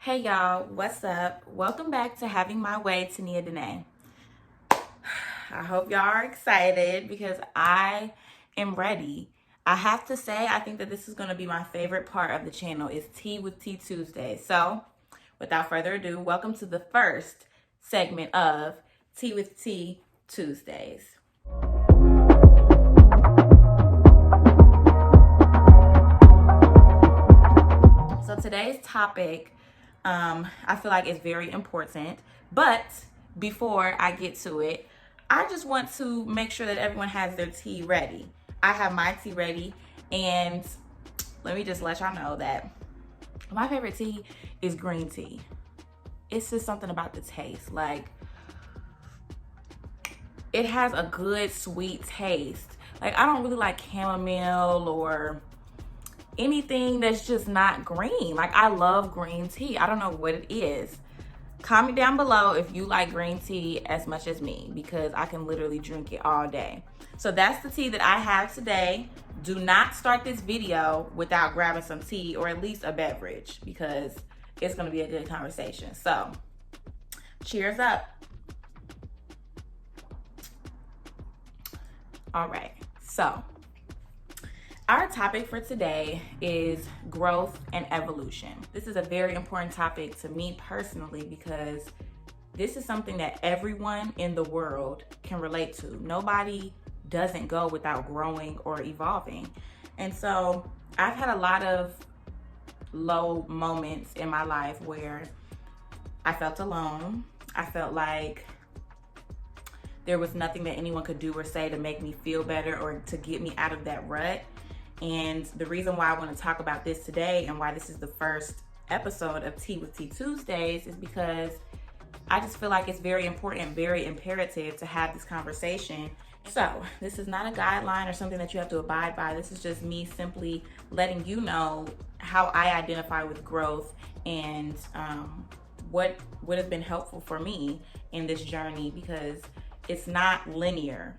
Hey y'all, what's up? Welcome back to Having My Way, Tania Danae. I hope y'all are excited because I am ready. I have to say, I think that this is going to be my favorite part of the channel is Tea with Tea Tuesday. So, without further ado, welcome to the first segment of Tea with Tea Tuesdays. So today's topic, I feel like it's very important. But before I get to it, I just want to make sure that everyone has their tea ready. I have my tea ready, and let me just let y'all know that my favorite tea is green tea. It's just something about the taste. Like, it has a good sweet taste. Like, I don't really like chamomile or anything that's just not green. Like, I love green tea. I don't know what it is. Comment down below if you like green tea as much as me, because I can literally drink it all day. So that's the tea that I have today. Do not start this video without grabbing some tea or at least a beverage, because it's going to be a good conversation. So cheers up. All right, so our topic for today is growth and evolution. This is a very important topic to me personally because this is something that everyone in the world can relate to. Nobody doesn't go without growing or evolving. And so I've had a lot of low moments in my life where I felt alone. I felt like there was nothing that anyone could do or say to make me feel better or to get me out of that rut. And the reason why I want to talk about this today and why this is the first episode of Tea with Tea Tuesdays is because I just feel like it's very important, very imperative to have this conversation. So this is not a guideline or something that you have to abide by. This is just me simply letting you know how I identify with growth and what has been helpful for me in this journey, because it's not linear,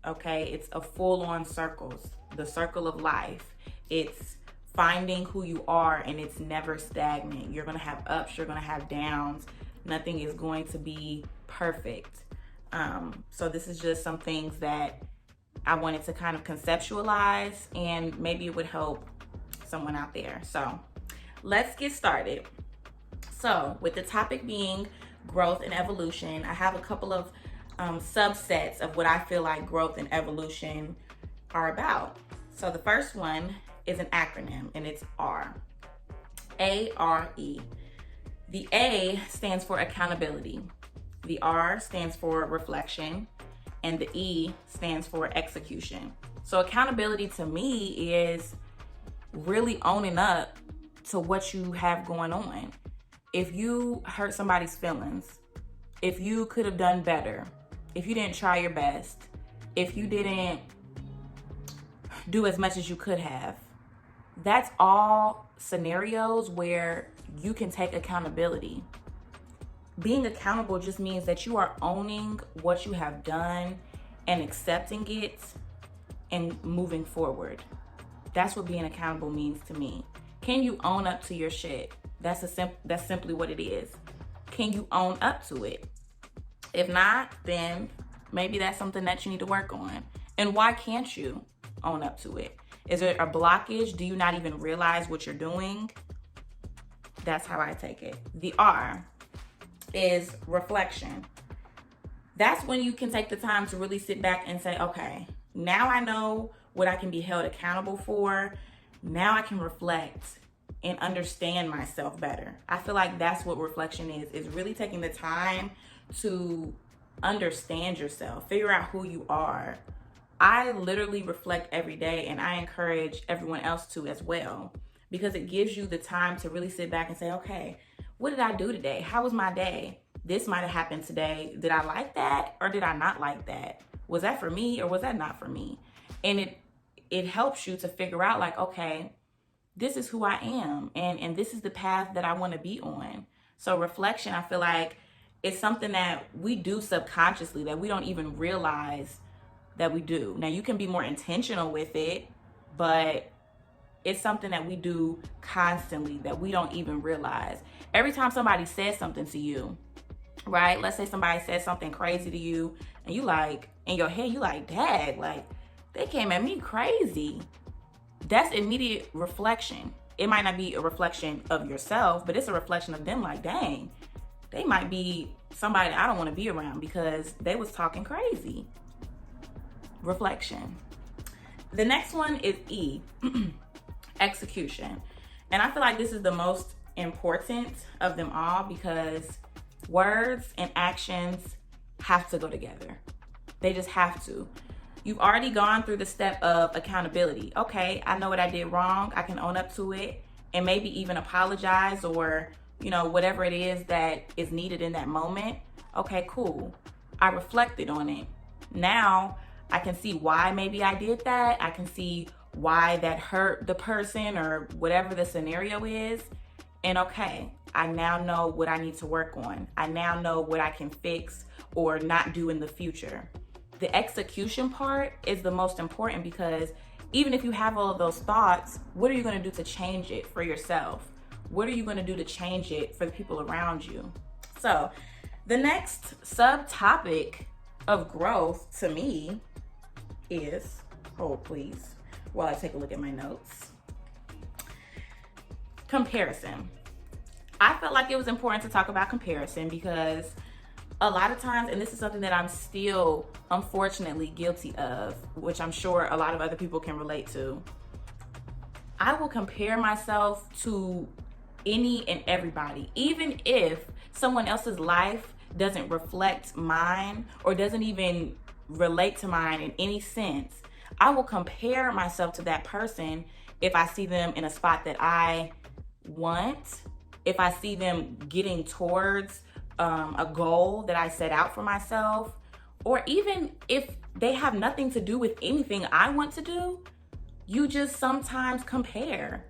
okay? It's a full-on circles, the circle of life. It's finding who you are, and it's never stagnant. You're gonna have ups, you're gonna have downs. Nothing is going to be perfect. So this is just some things that I wanted to kind of conceptualize, and maybe it would help someone out there. So let's get started. So with the topic being growth and evolution, I have a couple of subsets of what I feel like growth and evolution are about. So the first one is an acronym, and it's R. A-R-E. The A stands for accountability. The R stands for reflection, and the E stands for execution. So accountability to me is really owning up to what you have going on. If you hurt somebody's feelings, if you could have done better, if you didn't try your best, if you didn't do as much as you could have, that's all scenarios where you can take accountability. Being accountable just means that you are owning what you have done and accepting it and moving forward. That's what being accountable means to me. Can you own up to your shit? That's simply what it is. Can you own up to it? If not, then maybe that's something that you need to work on. And why can't you own up to it? Is there a blockage? Do you not even realize what you're doing? That's how I take it. The R is reflection. That's when you can take the time to really sit back and say, okay, now I know what I can be held accountable for. Now I can reflect and understand myself better. I feel like that's what reflection is really taking the time to understand yourself, figure out who you are. I literally reflect every day, and I encourage everyone else to as well, because it gives you the time to really sit back and say, okay, what did I do today? How was my day? This might have happened today. Did I like that or did I not like that? Was that for me or was that not for me? And it helps you to figure out, like, okay, this is who I am, and this is the path that I want to be on. So reflection, I feel like, it's something that we do subconsciously that we don't even realize that we do. Now, you can be more intentional with it, but It's something that we do constantly that we don't even realize. Every time somebody says something to you, right? Let's say somebody says something crazy to you and you like, in your head, you like, dang, like they came at me crazy. That's immediate reflection. It might not be a reflection of yourself, but it's a reflection of them like, dang, they might be somebody I don't want to be around because they was talking crazy. Reflection. The next one is E, execution. And I feel like this is the most important of them all because words and actions have to go together. They just have to. You've already gone through the step of accountability. Okay, I know what I did wrong. I can own up to it and maybe even apologize or, whatever it is that is needed in that moment. Okay, cool. I reflected on it. Now I can see why maybe I did that. I can see why that hurt the person or whatever the scenario is. And okay, I now know what I need to work on. I now know what I can fix or not do in the future. The execution part is the most important because even if you have all of those thoughts, what are you going to do to change it for yourself? What are you going to do to change it for the people around you? So the next subtopic of growth to me is, hold please, while I take a look at my notes. Comparison. I felt like it was important to talk about comparison because a lot of times, and this is something that I'm still unfortunately guilty of, which I'm sure a lot of other people can relate to. I will compare myself to any and everybody, even if someone else's life doesn't reflect mine or doesn't even relate to mine in any sense. I will compare myself to that person if I see them in a spot that I want, if I see them getting towards a goal that I set out for myself, or even if they have nothing to do with anything I want to do. You just sometimes compare.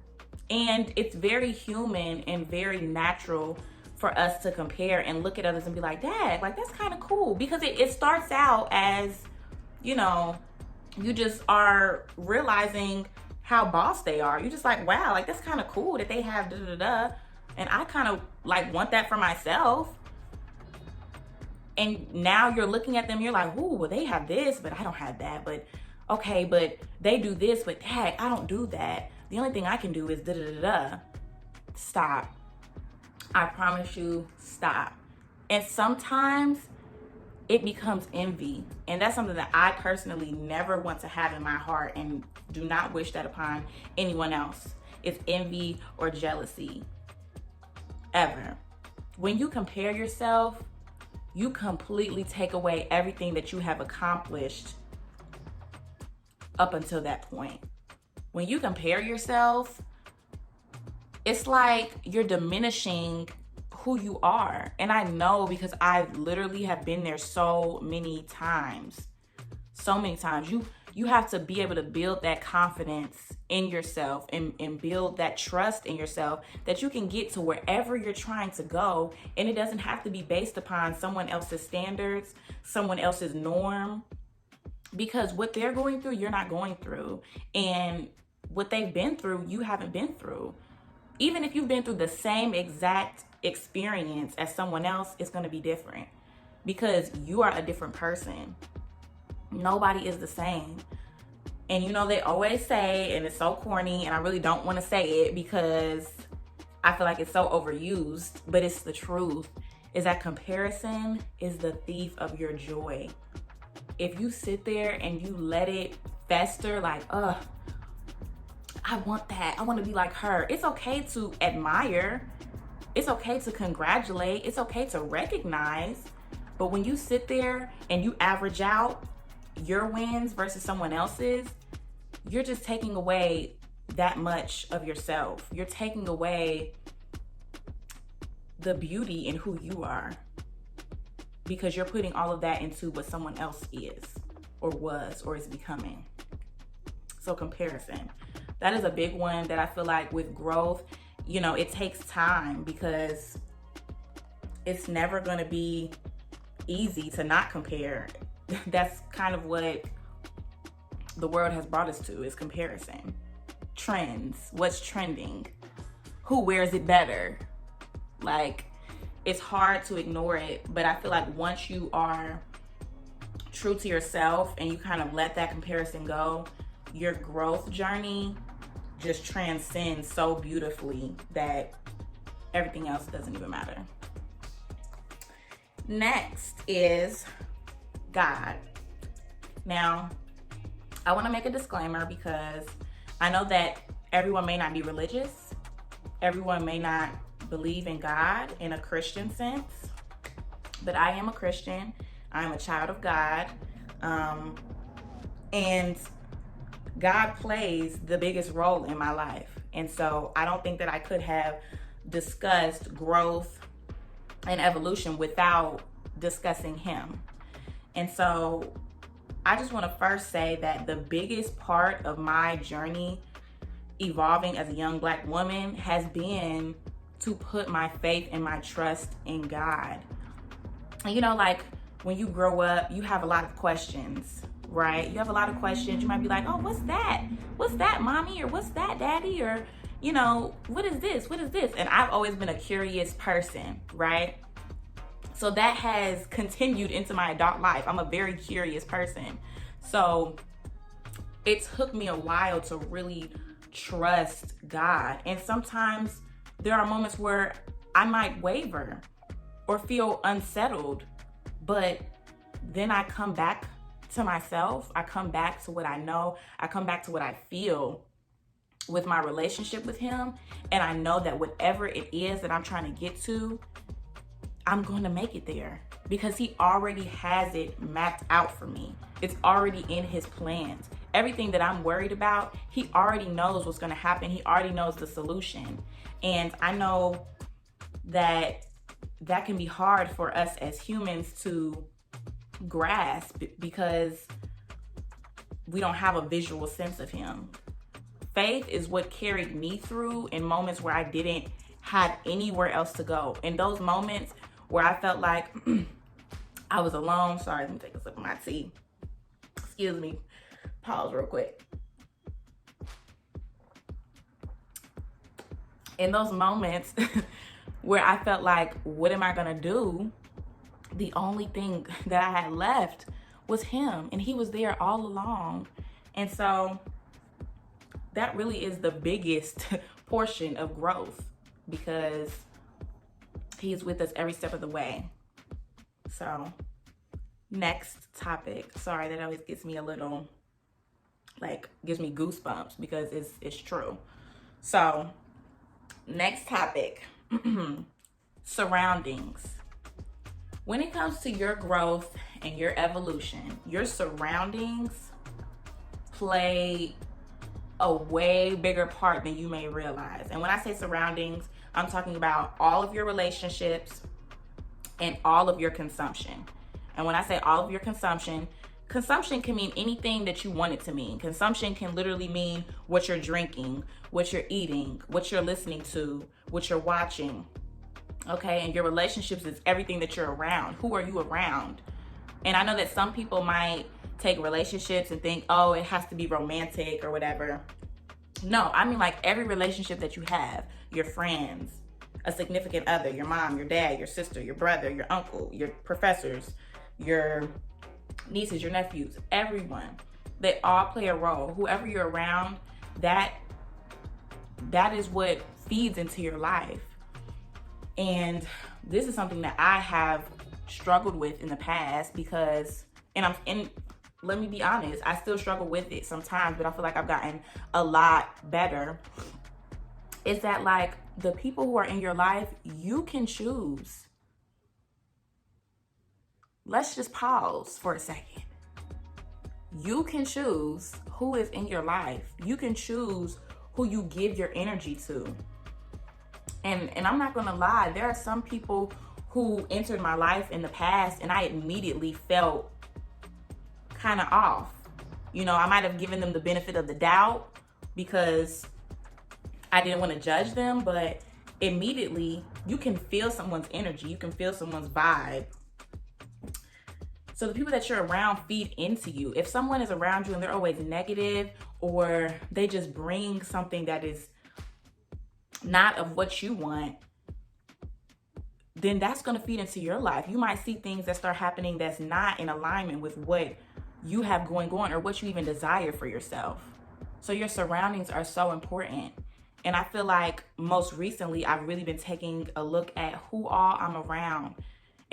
And it's very human and very natural for us to compare and look at others and be like, Dad, like that's kind of cool. Because it starts out as, you just are realizing how boss they are. You're just like, wow, like that's kind of cool that they have da-da-da-da. And I kind of like want that for myself. And now you're looking at them, you're like, ooh, well, they have this, but I don't have that. But okay, but they do this, but Dad, I don't do that. The only thing I can do is da-da-da-da. Stop. I promise you, stop. And sometimes it becomes envy. And that's something that I personally never want to have in my heart and do not wish that upon anyone else. It's envy or jealousy. Ever. When you compare yourself, you completely take away everything that you have accomplished up until that point. When you compare yourself, it's like you're diminishing who you are. And I know because I literally have been there so many times. So many times. You have to be able to build that confidence in yourself and build that trust in yourself that you can get to wherever you're trying to go. And it doesn't have to be based upon someone else's standards, someone else's norm. Because what they're going through, you're not going through. And what they've been through, you haven't been through. Even if you've been through the same exact experience as someone else, it's going to be different. Because you are a different person. Nobody is the same. And they always say, and it's so corny, and I really don't want to say it because I feel like it's so overused, but it's the truth, is that comparison is the thief of your joy. If you sit there and you let it fester like, I want that. I want to be like her. It's okay to admire. It's okay to congratulate. It's okay to recognize. But when you sit there and you average out your wins versus someone else's, you're just taking away that much of yourself. You're taking away the beauty in who you are because you're putting all of that into what someone else is or was or is becoming. So comparison. That is a big one that I feel like with growth, it takes time because it's never going to be easy to not compare. That's kind of what the world has brought us to, is comparison. trends, what's trending, who wears it better. Like, it's hard to ignore it, but I feel like once you are true to yourself and you kind of let that comparison go, your growth journey just transcends so beautifully that everything else doesn't even matter. Next is God. Now, I want to make a disclaimer because I know that everyone may not be religious. Everyone may not believe in God in a Christian sense, but I am a Christian. I am a child of God. And God plays the biggest role in my life. And so I don't think that I could have discussed growth and evolution without discussing Him. And so I just want to first say that the biggest part of my journey evolving as a young Black woman has been to put my faith and my trust in God. And you know, like when you grow up, you have a lot of questions, right? You have a lot of questions. You might be like, oh, what's that? What's that, mommy? Or what's that, daddy? Or, you know, what is this? What is this? And I've always been a curious person, right? So that has continued into my adult life. I'm a very curious person. So it took me a while to really trust God. And sometimes there are moments where I might waver or feel unsettled, but then I come back to myself. I come back to what I know. I come back to what I feel with my relationship with Him. And I know that whatever it is that I'm trying to get to, I'm going to make it there because He already has it mapped out for me. It's already in His plans. Everything that I'm worried about, He already knows what's going to happen. He already knows the solution. And I know that that can be hard for us as humans to grasp because we don't have a visual sense of Him. Faith is what carried me through in moments where I didn't have anywhere else to go. In those moments where I felt like I was alone. Sorry, let me take a sip of my tea. Excuse me. Pause real quick. In those moments where I felt like, what am I gonna do? The only thing that I had left was Him, and He was there all along. And so that really is the biggest portion of growth because He's with us every step of the way. So next topic. Sorry, that always gets me a little, like, gives me goosebumps because it's true. So next topic, surroundings. When it comes to your growth and your evolution, your surroundings play a way bigger part than you may realize. And when I say surroundings, I'm talking about all of your relationships and all of your consumption. And when I say all of your consumption can mean anything that you want it to mean. Consumption can literally mean what you're drinking, what you're eating, what you're listening to, what you're watching. Okay, and your relationships is everything that you're around. Who are you around? And I know that some people might take relationships and think, oh, it has to be romantic or whatever. No, I mean like every relationship that you have, your friends, a significant other, your mom, your dad, your sister, your brother, your uncle, your professors, your nieces, your nephews, everyone, they all play a role. Whoever you're around, that is what feeds into your life. And this is something that I have struggled with in the past because, and let me be honest, I still struggle with it sometimes, but I feel like I've gotten a lot better. Is that like the people who are in your life, you can choose. Let's just pause for a second. You can choose who is in your life. You can choose who you give your energy to. And I'm not gonna lie, there are some people who entered my life in the past and I immediately felt kind of off. You know, I might have given them the benefit of the doubt because I didn't want to judge them, but immediately you can feel someone's energy, you can feel someone's vibe. So the people that you're around feed into you. If someone is around you and they're always negative, or they just bring something that is not of what you want, then that's going to feed into your life. You might see things that start happening that's not in alignment with what you have going on or what you even desire for yourself. So your surroundings are so important. And I feel like most recently, I've really been taking a look at who all I'm around.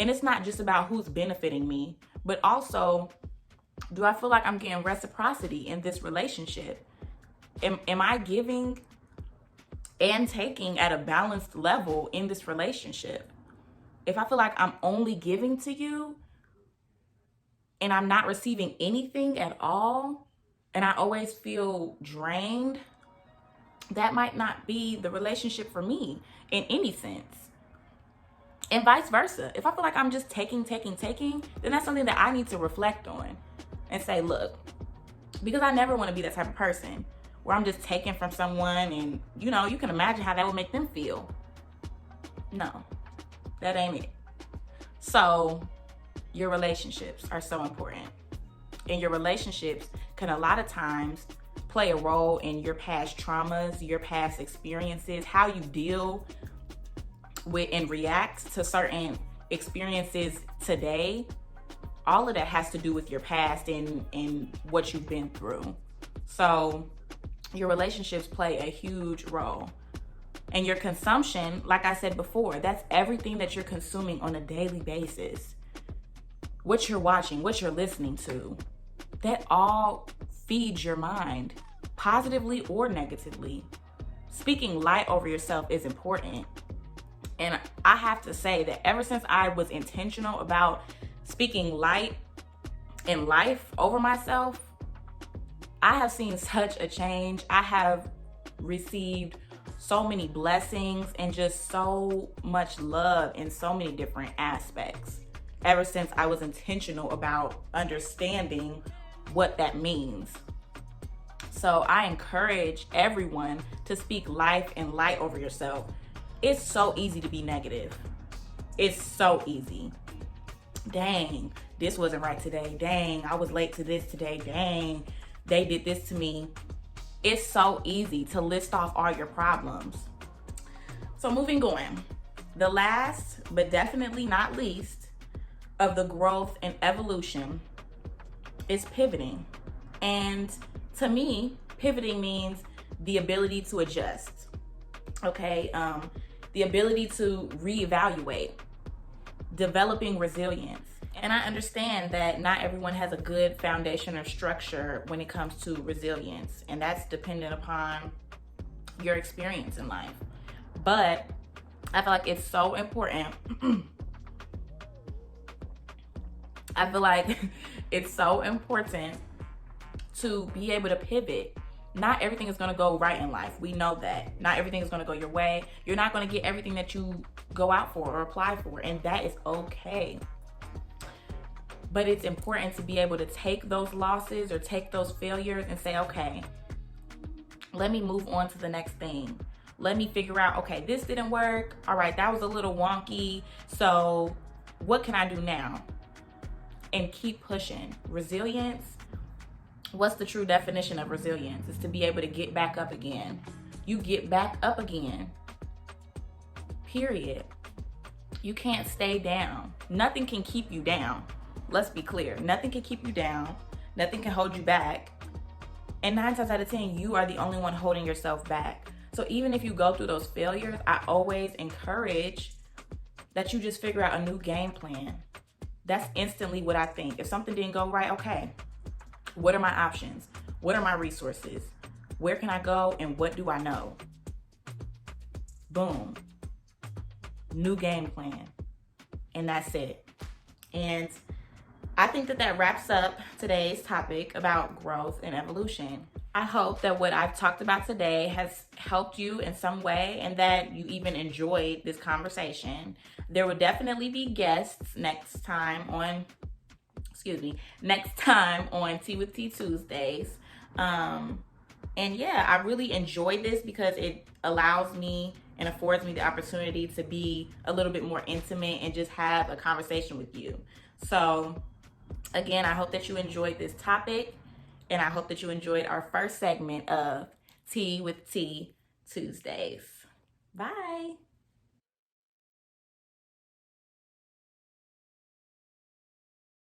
And it's not just about who's benefiting me, but also, do I feel like I'm getting reciprocity in this relationship? Am I giving and taking at a balanced level in this relationship? If I feel like I'm only giving to you and I'm not receiving anything at all, and I always feel drained, that might not be the relationship for me in any sense. And vice versa. If I feel like I'm just taking, then that's something that I need to reflect on and say, look, because I never want to be that type of person where I'm just taking from someone and, you know, you can imagine how that would make them feel. No, that ain't it. So your relationships are so important. And your relationships can a lot of times play a role in your past traumas, your past experiences, how you deal with and react to certain experiences today. All of that has to do with your past and what you've been through. So your relationships play a huge role. And your consumption, like I said before, that's everything that you're consuming on a daily basis. What you're watching, what you're listening to, that all feeds your mind, positively or negatively. Speaking light over yourself is important. And I have to say that ever since I was intentional about speaking light and life over myself, I have seen such a change. I have received so many blessings and just so much love in so many different aspects ever since I was intentional about understanding what that means. So I encourage everyone to speak life and light over yourself. It's so easy to be negative. It's so easy. Dang, this wasn't right today. Dang, I was late to this today. Dang, they did this to me. It's so easy to list off all your problems. So moving on, the last but definitely not least of the growth and evolution is pivoting. And to me, pivoting means the ability to adjust, okay? The ability to reevaluate, developing resilience. And I understand that not everyone has a good foundation or structure when it comes to resilience, and that's dependent upon your experience in life. But I feel like it's so important. I feel like it's so important to be able to pivot. Not everything is going to go right in life. We know that. Not everything is going to go your way. You're not going to get everything that you go out for or apply for, and that is okay. But it's important to be able to take those losses or take those failures and say, okay, let me move on to the next thing. Let me figure out, okay, this didn't work. All right, that was a little wonky. So what can I do now? And keep pushing. Resilience, what's the true definition of resilience? Is to be able to get back up again. You get back up again. Period. You can't stay down. Nothing can keep you down. Let's be clear. Nothing can keep you down. Nothing can hold you back. And 9 times out of 10, you are the only one holding yourself back. So even if you go through those failures, I always encourage that you just figure out a new game plan. That's instantly what I think. If something didn't go right, okay, what are my options? What are my resources? Where can I go and what do I know? Boom. New game plan. And that's it. And I think that wraps up today's topic about growth and evolution. I hope that what I've talked about today has helped you in some way and that you even enjoyed this conversation. There will definitely be guests next time on Tea with Tea Tuesdays. And yeah, I really enjoyed this because it allows me and affords me the opportunity to be a little bit more intimate and just have a conversation with you. So Again, I hope that you enjoyed this topic, and I hope that you enjoyed our first segment of Tea with T Tuesdays. Bye.